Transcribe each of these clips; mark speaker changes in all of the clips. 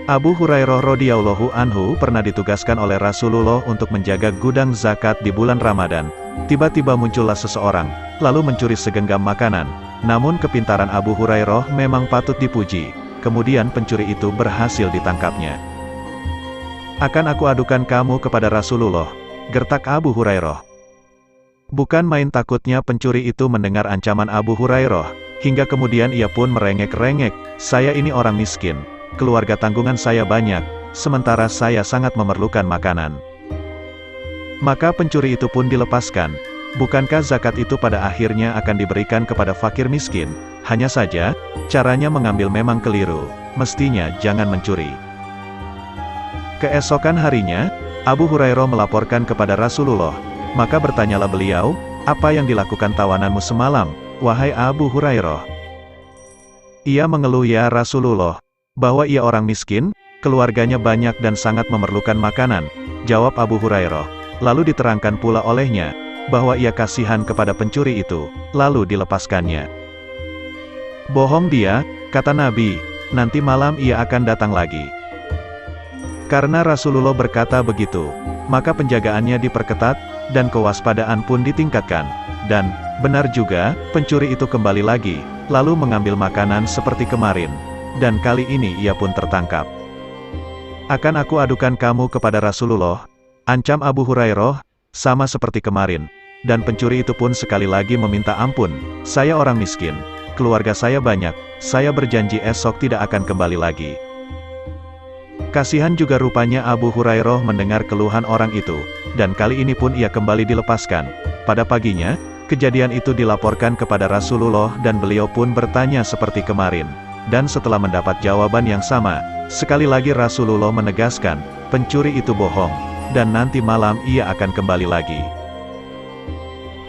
Speaker 1: Abu Hurairah radhiyallahu anhu pernah ditugaskan oleh Rasulullah untuk menjaga gudang zakat di bulan Ramadan. Tiba-tiba muncullah seseorang, lalu mencuri segenggam makanan. Namun kepintaran Abu Hurairah memang patut dipuji. Kemudian pencuri itu berhasil ditangkapnya. "Akan aku adukan kamu kepada Rasulullah," gertak Abu Hurairah. Bukan main takutnya pencuri itu mendengar ancaman Abu Hurairah, hingga kemudian ia pun merengek-rengek, "Saya ini orang miskin. Keluarga tanggungan saya banyak, sementara saya sangat memerlukan makanan." Maka pencuri itu pun dilepaskan. Bukankah zakat itu pada akhirnya akan diberikan kepada fakir miskin? Hanya saja, caranya mengambil memang keliru. Mestinya jangan mencuri. Keesokan harinya, Abu Hurairah melaporkan kepada Rasulullah. Maka bertanyalah beliau, "Apa yang dilakukan tawananmu semalam, wahai Abu Hurairah?" Ia mengeluh, "Ya Rasulullah, bahwa ia orang miskin, keluarganya banyak dan sangat memerlukan makanan," jawab Abu Hurairah. Lalu diterangkan pula olehnya, bahwa ia kasihan kepada pencuri itu, lalu dilepaskannya. "Bohong dia," kata Nabi, "nanti malam ia akan datang lagi." Karena Rasulullah berkata begitu, maka penjagaannya diperketat, dan kewaspadaan pun ditingkatkan. Dan, benar juga, pencuri itu kembali lagi, lalu mengambil makanan seperti kemarin. Dan kali ini ia pun tertangkap. "Akan aku adukan kamu kepada Rasulullah," ancam Abu Hurairah, "sama seperti kemarin." Dan pencuri itu pun sekali lagi meminta ampun, "Saya orang miskin, keluarga saya banyak, saya berjanji esok tidak akan kembali lagi." Kasihan juga rupanya Abu Hurairah mendengar keluhan orang itu, dan kali ini pun ia kembali dilepaskan. Pada paginya, kejadian itu dilaporkan kepada Rasulullah dan beliau pun bertanya seperti kemarin. Dan setelah mendapat jawaban yang sama, sekali lagi Rasulullah menegaskan, pencuri itu bohong, dan nanti malam ia akan kembali lagi.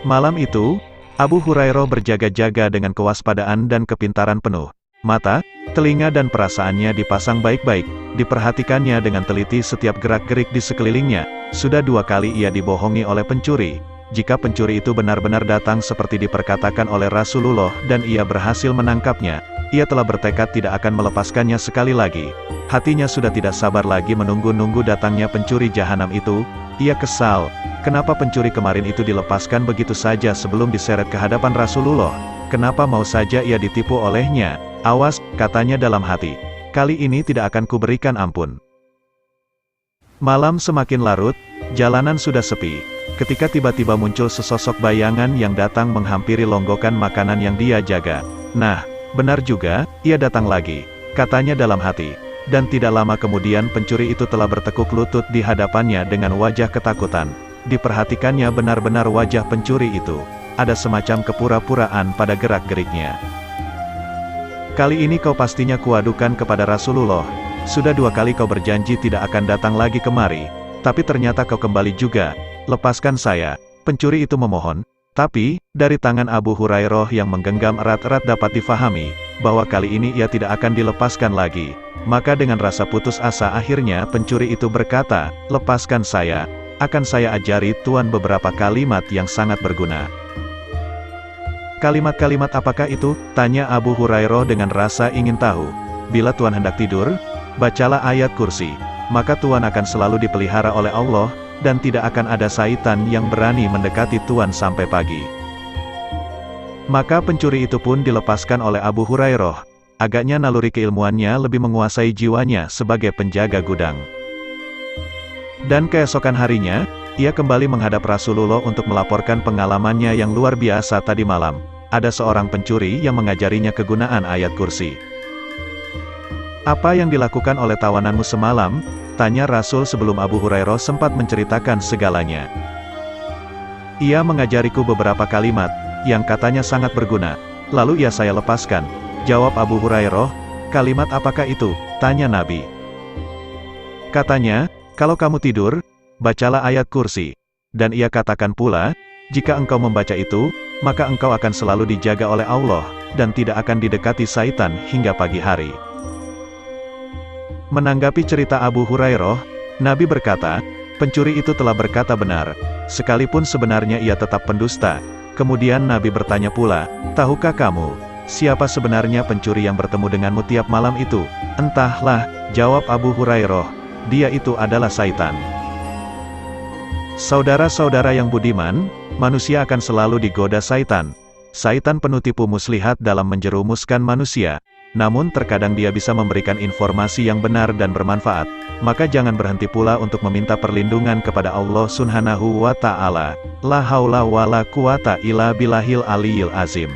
Speaker 1: Malam itu, Abu Hurairah berjaga-jaga dengan kewaspadaan dan kepintaran penuh. Mata, telinga dan perasaannya dipasang baik-baik, diperhatikannya dengan teliti setiap gerak-gerik di sekelilingnya. Sudah 2 kali ia dibohongi oleh pencuri. Jika pencuri itu benar-benar datang seperti diperkatakan oleh Rasulullah dan ia berhasil menangkapnya, ia telah bertekad tidak akan melepaskannya sekali lagi. Hatinya sudah tidak sabar lagi menunggu-nunggu datangnya pencuri jahanam itu. Ia kesal, kenapa pencuri kemarin itu dilepaskan begitu saja sebelum diseret ke hadapan Rasulullah? Kenapa mau saja ia ditipu olehnya? "Awas," katanya dalam hati, "kali ini tidak akan kuberikan ampun." Malam semakin larut, jalanan sudah sepi, ketika tiba-tiba muncul sesosok bayangan yang datang menghampiri longgokan makanan yang dia jaga. "Nah, benar juga, ia datang lagi," katanya dalam hati. Dan tidak lama kemudian pencuri itu telah bertekuk lutut di hadapannya dengan wajah ketakutan. Diperhatikannya benar-benar wajah pencuri itu. Ada semacam kepura-puraan pada gerak-geriknya. "Kali ini kau pastinya kuadukan kepada Rasulullah. Sudah 2 kali kau berjanji tidak akan datang lagi kemari, tapi ternyata kau kembali juga. Lepaskan saya," pencuri itu memohon. Tapi, dari tangan Abu Hurairah yang menggenggam erat-erat dapat difahami, bahwa kali ini ia tidak akan dilepaskan lagi. Maka dengan rasa putus asa akhirnya pencuri itu berkata, "Lepaskan saya, akan saya ajari Tuan beberapa kalimat yang sangat berguna." "Kalimat-kalimat apakah itu?" tanya Abu Hurairah dengan rasa ingin tahu. "Bila Tuan hendak tidur, bacalah ayat kursi, maka Tuan akan selalu dipelihara oleh Allah, dan tidak akan ada syaitan yang berani mendekati Tuan sampai pagi." Maka pencuri itu pun dilepaskan oleh Abu Hurairah. Agaknya naluri keilmuannya lebih menguasai jiwanya sebagai penjaga gudang. Dan keesokan harinya, ia kembali menghadap Rasulullah untuk melaporkan pengalamannya yang luar biasa tadi malam. Ada seorang pencuri yang mengajarinya kegunaan ayat kursi. "Apa yang dilakukan oleh tawananmu semalam?" tanya Rasul sebelum Abu Hurairah sempat menceritakan segalanya. "Ia mengajariku beberapa kalimat, yang katanya sangat berguna. Lalu ia saya lepaskan," jawab Abu Hurairah. "Kalimat apakah itu?" tanya Nabi. Katanya, "Kalau kamu tidur, bacalah ayat kursi." Dan ia katakan pula, "Jika engkau membaca itu, maka engkau akan selalu dijaga oleh Allah, dan tidak akan didekati syaitan hingga pagi hari." Menanggapi cerita Abu Hurairah, Nabi berkata, "Pencuri itu telah berkata benar, sekalipun sebenarnya ia tetap pendusta." Kemudian Nabi bertanya pula, "Tahukah kamu, siapa sebenarnya pencuri yang bertemu denganmu tiap malam itu?" "Entahlah," Jawab Abu Hurairah, dia itu adalah Saitan. Saudara-saudara yang budiman, manusia akan selalu digoda Saitan. Saitan penuh tipu muslihat dalam menjerumuskan manusia. Namun terkadang dia bisa memberikan informasi yang benar dan bermanfaat. Maka jangan berhenti pula untuk meminta perlindungan kepada Allah Subhanahu wa Ta'ala. La haula wa la quwata illa billahil aliyil azim.